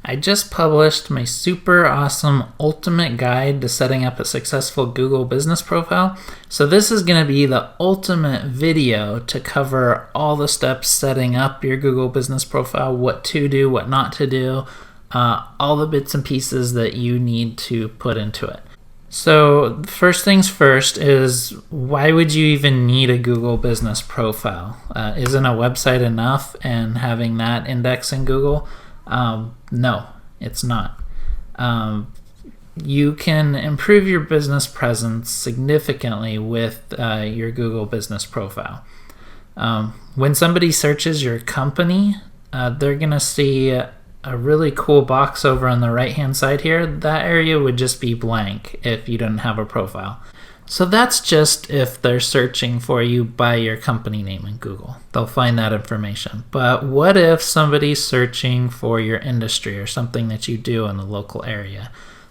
I just published my super awesome ultimate guide to setting up a successful Google business profile. So this is going to be the ultimate video to cover all the steps setting up your Google business profile, what to do, what not to do, all the bits and pieces that you need to put into it. So first things first is, why would you even need a Google business profile? Isn't a website enough and having that index in Google? No, it's not. You can improve your business presence significantly with your Google business profile. When somebody searches your company, they're going to see a really cool box over on the right hand side here. That area would just be blank if you didn't have a profile. So that's just if they're searching for you by your company name in Google. They'll find that information. But what if somebody's searching for your industry or something that you do in the local area?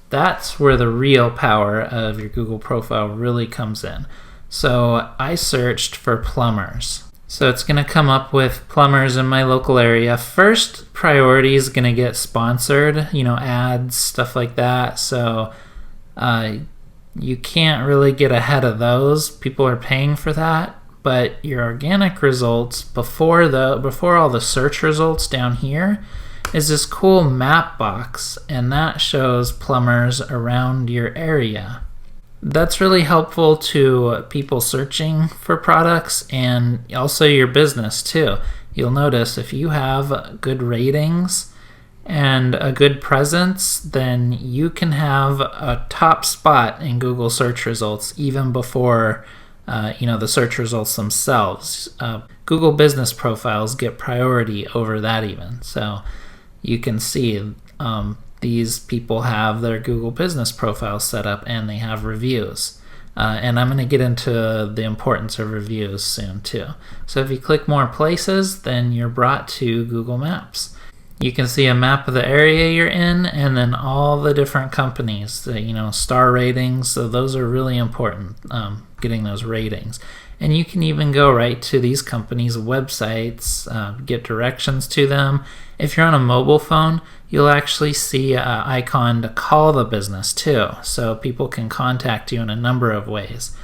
That's where the real power of your Google profile really comes in. So I searched for plumbers. So it's going to come up with plumbers in my local area. First priority is going to get sponsored, ads, stuff like that. So you can't really get ahead of those. People are paying for that. But your organic results before all the search results down here is this cool map box, and that shows plumbers around your area. That's really helpful to people searching for products and also your business too. You'll notice if you have good ratings and a good presence, then you can have a top spot in Google search results even before the search results themselves. Google business profiles get priority over that even. So you can see these people have their Google business profiles set up and they have reviews. And I'm going to get into the importance of reviews soon too. So if you click more places, then you're brought to Google Maps. You can see a map of the area you're in and then all the different companies, star ratings. So those are really important, getting those ratings. And you can even go right to these companies' websites, get directions to them. If you're on a mobile phone, you'll actually see an icon to call the business too. So people can contact you in a number of ways.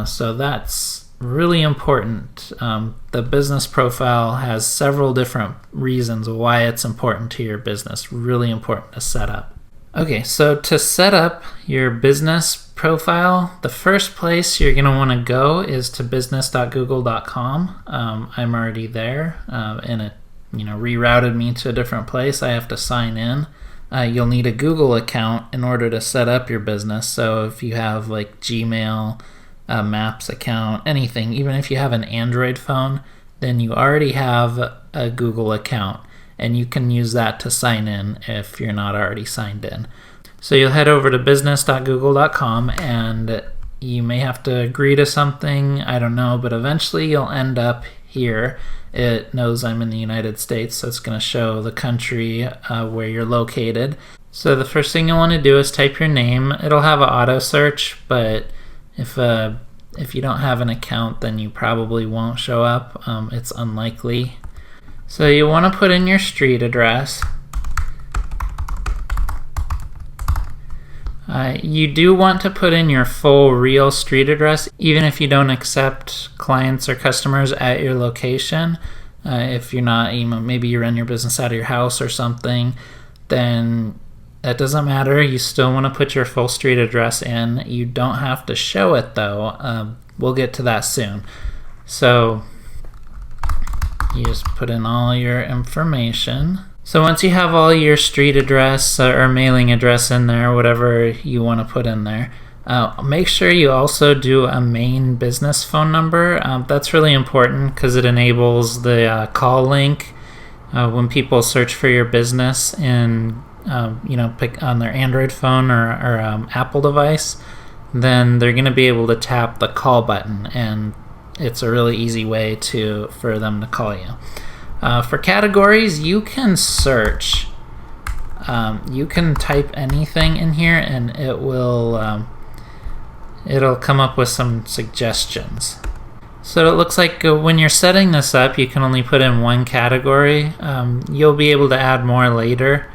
So that's really important. The business profile has several different reasons why it's important to your business. Really important to set up. Okay, so to set up your business profile, the first place you're going to want to go is to business.google.com. I'm already there, and it rerouted me to a different place. I have to sign in. You'll need a Google account in order to set up your business. So if you have like Gmail, Maps account, anything, even if you have an Android phone, then you already have a Google account, and you can use that to sign in if you're not already signed in. So you'll head over to business.google.com, and you may have to agree to something, I don't know, but eventually you'll end up here. It knows I'm in the United States, so it's going to show the country where you're located. So the first thing you'll want to do is type your name. It'll have an auto search, but if you don't have an account, then you probably won't show up. It's unlikely. So you want to put in your street address. You do want to put in your full real street address, even if you don't accept clients or customers at your location. If you're not, maybe you run your business out of your house or something, then that doesn't matter. You still want to put your full street address in. You don't have to show it though. We'll get to that soon. So you just put in all your information. So once you have all your street address or mailing address in there, whatever you want to put in there, make sure you also do a main business phone number. That's really important because it enables the call link when people search for your business and pick on their Android phone or Apple device. Then they're going to be able to tap the call button, and it's a really easy way for them to call you. For categories, you can search. You can type anything in here, and it'll come up with some suggestions. So it looks like when you're setting this up, you can only put in one category. You'll be able to add more later.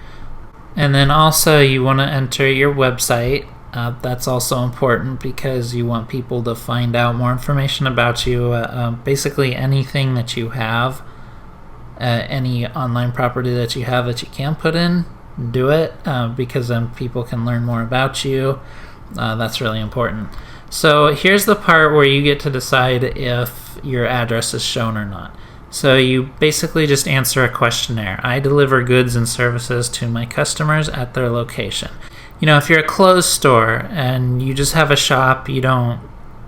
And then also you want to enter your website. That's also important because you want people to find out more information about you. Basically anything that you have, any online property that you have that you can put in, do it, because then people can learn more about you. That's really important. So here's the part where you get to decide if your address is shown or not. So you basically just answer a questionnaire. I deliver goods and services to my customers at their location. If you're a clothes store and you just have a shop, you don't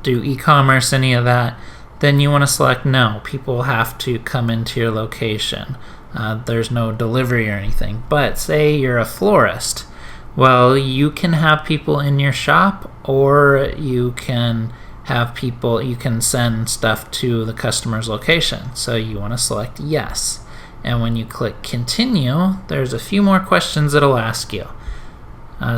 do e-commerce, any of that, then you want to select no. People have to come into your location. There's no delivery or anything. But say you're a florist. Well, you can have people in your shop, or you can send stuff to the customer's location. So you want to select yes. And when you click continue, there's a few more questions it'll ask you.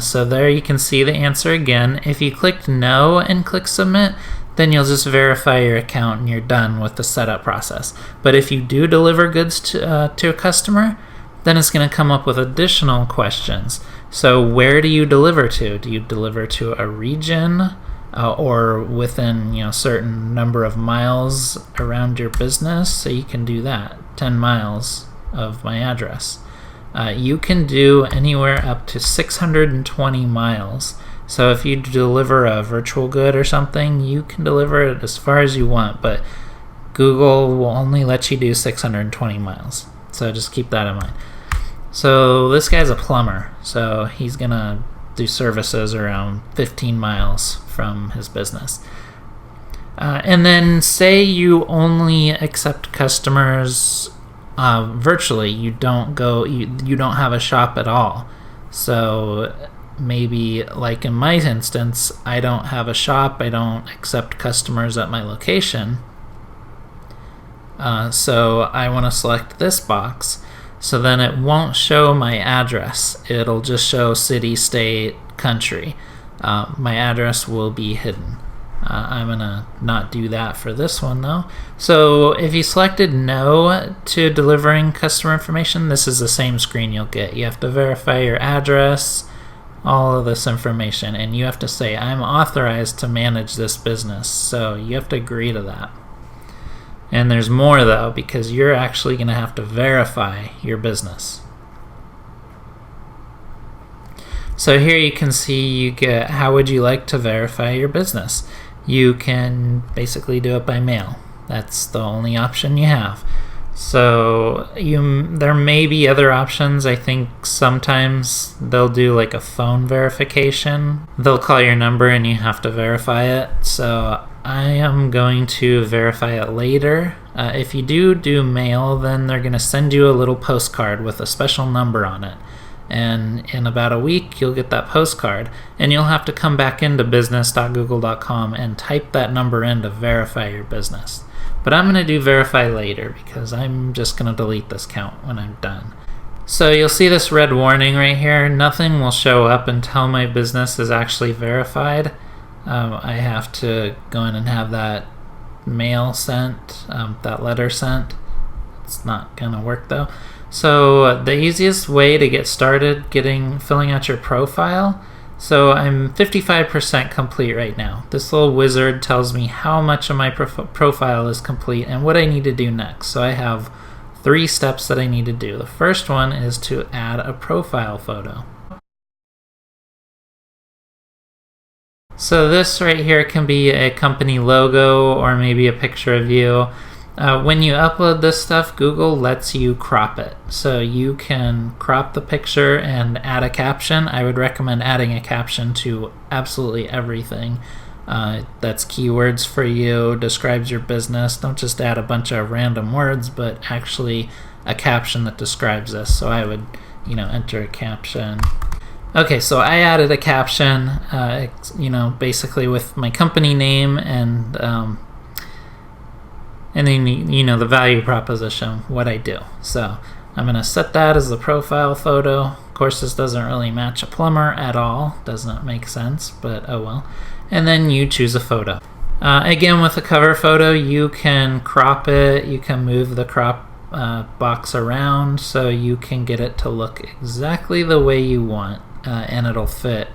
So there you can see the answer again. If you clicked no and click submit, then you'll just verify your account and you're done with the setup process. But if you do deliver goods to a customer, then it's going to come up with additional questions. So where do you deliver to? Do you deliver to a region or within a certain number of miles around your business? So you can do that, 10 miles of my address. You can do anywhere up to 620 miles. So if you deliver a virtual good or something, you can deliver it as far as you want, but Google will only let you do 620 miles. So just keep that in mind. So this guy's a plumber, so he's gonna do services around 15 miles from his business. And then say you only accept customers virtually. You don't have a shop at all. So maybe like in my instance, I don't have a shop. I don't accept customers at my location. So I want to select this box. So then it won't show my address. It'll just show city, state, country. My address will be hidden. I'm going to not do that for this one though. So if you selected no to delivering customer information, this is the same screen you'll get. You have to verify your address, all of this information, and you have to say, I'm authorized to manage this business. So you have to agree to that. And there's more though, because you're actually going to have to verify your business. So here you can see you get how would you like to verify your business. You can basically do it by mail. That's the only option you have. So there may be other options. I think sometimes they'll do like a phone verification. They'll call your number and you have to verify it. So I am going to verify it later. If you do mail, then they're going to send you a little postcard with a special number on it. And in about a week, you'll get that postcard. And you'll have to come back into business.google.com and type that number in to verify your business. But I'm going to do verify later because I'm just going to delete this count when I'm done. So you'll see this red warning right here. Nothing will show up until my business is actually verified. I have to go in and have that mail sent, that letter sent. It's not going to work though. So the easiest way to get started filling out your profile, so I'm 55% complete right now. This little wizard tells me how much of my profile is complete and what I need to do next. So I have 3 steps that I need to do. The first one is to add a profile photo. So this right here can be a company logo or maybe a picture of you. When you upload this stuff, Google lets you crop it. So you can crop the picture and add a caption. I would recommend adding a caption to absolutely everything. That's keywords for you, describes your business. Don't just add a bunch of random words, but actually a caption that describes this. So I would, enter a caption. Okay, so I added a caption, basically with my company name and then, the value proposition, what I do. So I'm going to set that as the profile photo. Of course, this doesn't really match a plumber at all. Doesn't make sense, but oh well. And then you choose a photo. Again, with a cover photo, you can crop it. You can move the crop box around so you can get it to look exactly the way you want, and it'll fit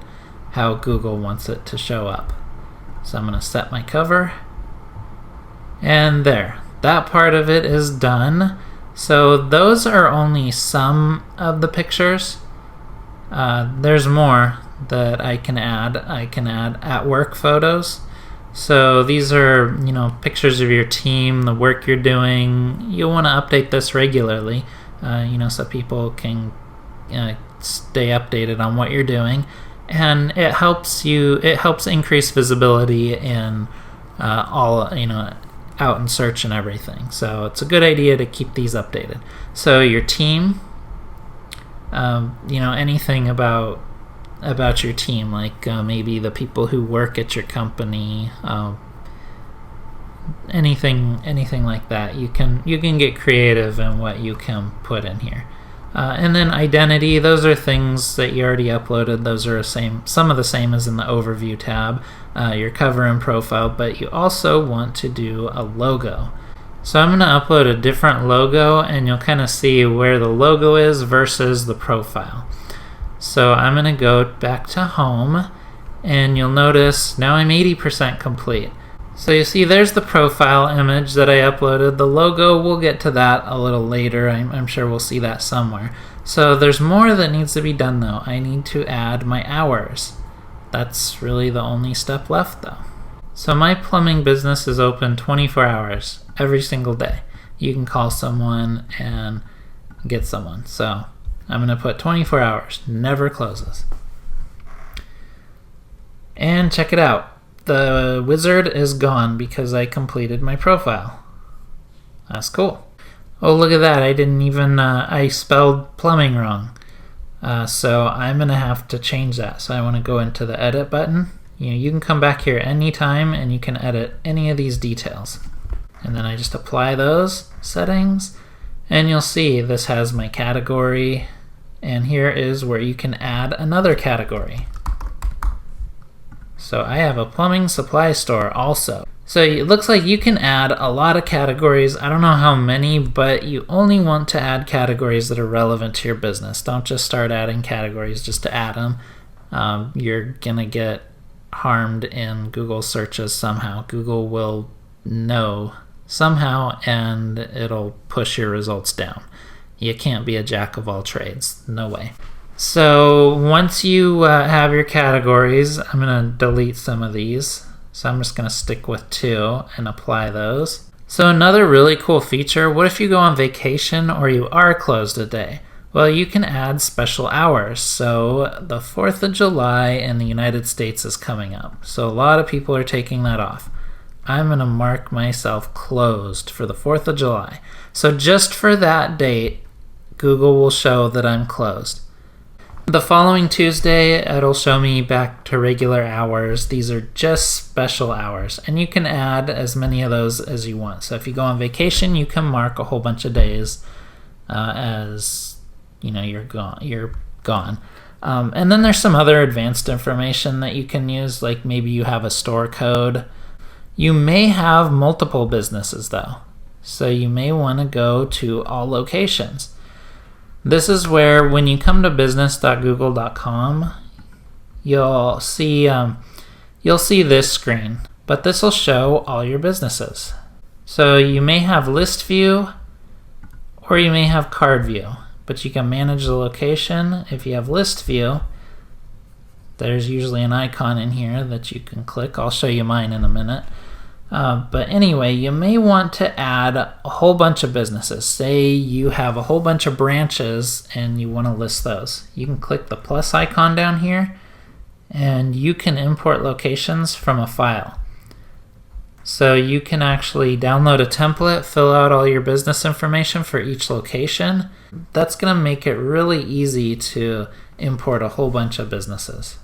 how Google wants it to show up. So I'm going to set my cover, and there. That part of it is done. So those are only some of the pictures. There's more that I can add. I can add at work photos. So these are, pictures of your team, the work you're doing. You'll want to update this regularly, so people can stay updated on what you're doing. And it helps increase visibility in all, out in search and everything. So it's a good idea to keep these updated. So your team, anything about your team, like maybe the people who work at your company, anything like that. You can get creative in what you can put in here. And then identity, those are things that you already uploaded. Those are some of the same as in the overview tab, your cover and profile, but you also want to do a logo. So I'm going to upload a different logo, and you'll kind of see where the logo is versus the profile. So I'm going to go back to home, and you'll notice now I'm 80% complete. So you see there's the profile image that I uploaded. The logo, we'll get to that a little later. I'm sure we'll see that somewhere. So there's more that needs to be done though. I need to add my hours. That's really the only step left though. So my plumbing business is open 24 hours every single day. You can call someone and get someone. So I'm going to put 24 hours, never closes. And check it out. The wizard is gone because I completed my profile. That's cool. Oh, look at that. I didn't even, I spelled plumbing wrong. So I'm going to have to change that. So I want to go into the edit button. You can come back here anytime and you can edit any of these details. And then I just apply those settings, and you'll see this has my category, and here is where you can add another category. So I have a plumbing supply store also. So it looks like you can add a lot of categories. I don't know how many, but you only want to add categories that are relevant to your business. Don't just start adding categories just to add them. You're gonna get harmed in Google searches somehow. Google will know somehow, and it'll push your results down. You can't be a jack of all trades. No way. So once you have your categories, I'm going to delete some of these. So I'm just going to stick with 2 and apply those. So another really cool feature, what if you go on vacation or you are closed a day? Well, you can add special hours. So the 4th of July in the United States is coming up. So a lot of people are taking that off. I'm going to mark myself closed for the 4th of July. So just for that date, Google will show that I'm closed. The following Tuesday, it'll show me back to regular hours. These are just special hours, and you can add as many of those as you want. So if you go on vacation, you can mark a whole bunch of days as you're gone. And then there's some other advanced information that you can use, like maybe you have a store code. You may have multiple businesses though, so you may want to go to all locations. This is where when you come to business.google.com, you'll see this screen, but this will show all your businesses. So you may have list view or you may have card view, but you can manage the location. If you have list view, there's usually an icon in here that you can click. I'll show you mine in a minute. But anyway, you may want to add a whole bunch of businesses. Say you have a whole bunch of branches and you want to list those. You can click the plus icon down here and you can import locations from a file. So you can actually download a template, fill out all your business information for each location. That's going to make it really easy to import a whole bunch of businesses.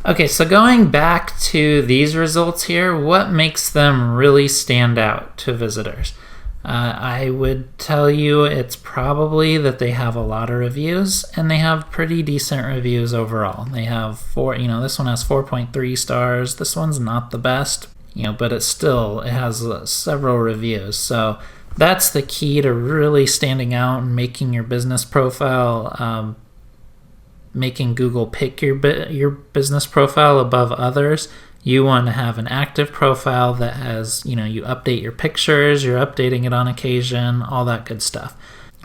Okay, so going back to these results here, what makes them really stand out to visitors? I would tell you it's probably that they have a lot of reviews, and they have pretty decent reviews overall. They have this one has 4.3 stars. This one's not the best, but it has several reviews. So That's the key to really standing out and making your business profile, making Google pick your business profile above others. You want to have an active profile that has, you update your pictures, you're updating it on occasion, all that good stuff.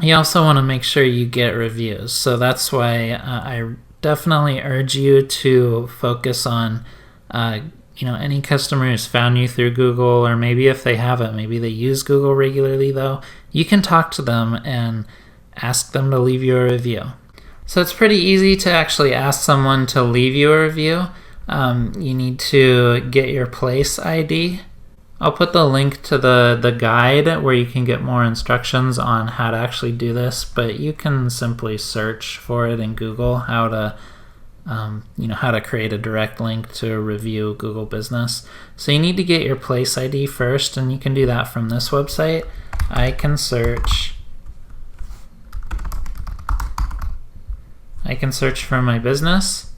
You also want to make sure you get reviews. So that's why I definitely urge you to focus on, any customer who's found you through Google, or maybe if they haven't, maybe they use Google regularly though, you can talk to them and ask them to leave you a review. So it's pretty easy to actually ask someone to leave you a review. You need to get your place ID. I'll put the link to the guide where you can get more instructions on how to actually do this, but you can simply search for it in Google, how to create a direct link to review Google Business. So you need to get your place ID first, and you can do that from this website. I can search for my business,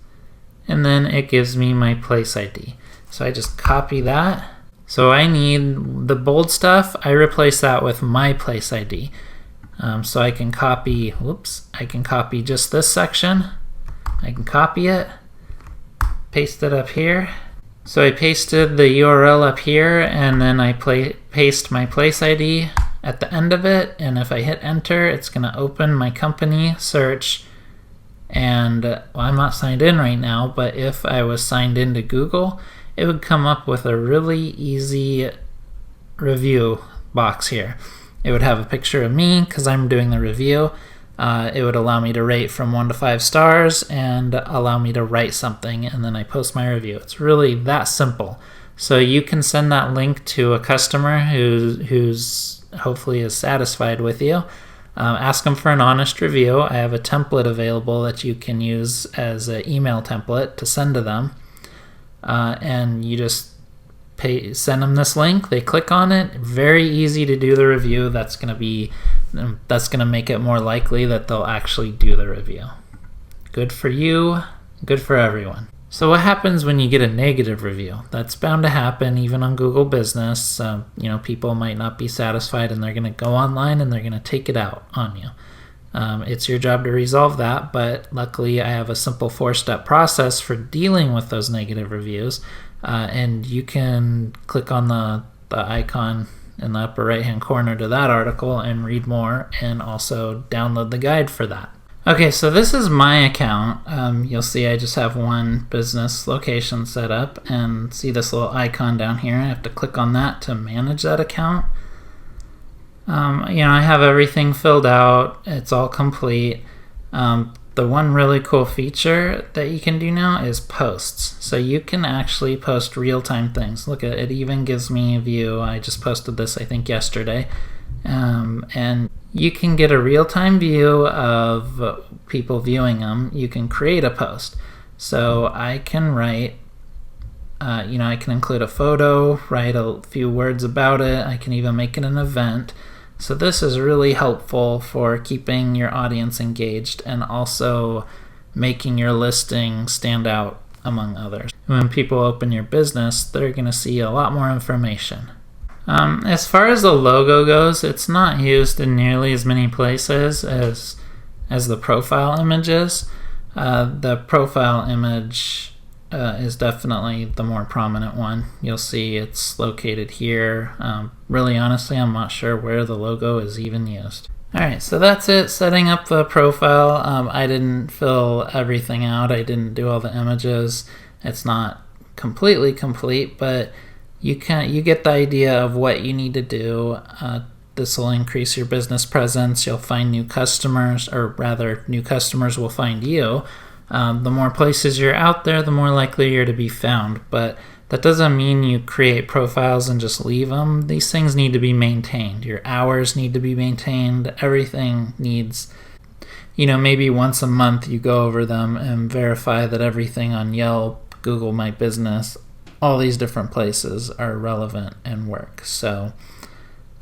and then it gives me my place ID. So I just copy that. So I need the bold stuff, I replace that with my place ID. So I can copy just this section. I can copy it, paste it up here. So I pasted the URL up here, and then I paste my place ID at the end of it, and if I hit enter, it's going to open my company search. And I'm not signed in right now, but if I was signed into Google, it would come up with a really easy review box here. It would have a picture of me because I'm doing the review. It would allow me to rate from 1 to 5 stars and allow me to write something, and then I post my review. It's really that simple. So you can send that link to a customer who's hopefully is satisfied with you. Ask them for an honest review. I have a template available that you can use as an email template to send to them. And you just send them this link. They click on it. Very easy to do the review. That's going to make it more likely that they'll actually do the review. Good for you. Good for everyone. So what happens when you get a negative review? That's bound to happen even on Google Business. People might not be satisfied, and they're going to go online and they're going to take it out on you. It's your job to resolve that, but luckily I have a simple 4-step process for dealing with those negative reviews, and you can click on the icon in the upper right hand corner to that article and read more, and also download the guide for that. Okay, so this is my account. You'll see I just have one business location set up, and see this little icon down here. I have to click on that to manage that account. I have everything filled out. It's all complete. The one really cool feature that you can do now is posts. So you can actually post real-time things. Look at it, even gives me a view. I just posted this, I think, yesterday. And you can get a real-time view of people viewing them. You can create a post. So I can write, I can include a photo, write a few words about it. I can even make it an event. So this is really helpful for keeping your audience engaged and also making your listing stand out among others. When people open your business, they're going to see a lot more information. As far as the logo goes, it's not used in nearly as many places as the profile images. The profile image is definitely the more prominent one. You'll see it's located here. Really honestly, I'm not sure where the logo is even used. Alright, so that's it, setting up the profile. I didn't fill everything out. I didn't do all the images. It's not completely complete, but you get the idea of what you need to do. This will increase your business presence. You'll find new customers, or rather, new customers will find you. The more places you're out there, the more likely you're to be found. But that doesn't mean you create profiles and just leave them. These things need to be maintained. Your hours need to be maintained. Everything needs, maybe once a month you go over them and verify that everything on Yelp, Google My Business, all these different places are relevant and work. So,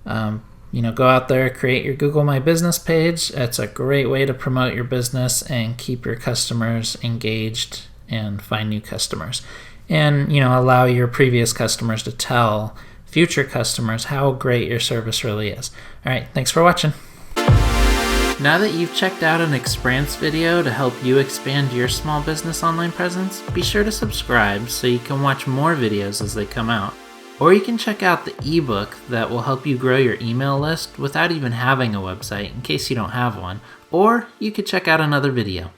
go out there, create your Google My Business page. It's a great way to promote your business and keep your customers engaged and find new customers. And, allow your previous customers to tell future customers how great your service really is. All right, thanks for watching. Now that you've checked out an experience video to help you expand your small business online presence, be sure to subscribe so you can watch more videos as they come out. Or you can check out the ebook that will help you grow your email list without even having a website in case you don't have one. Or you could check out another video.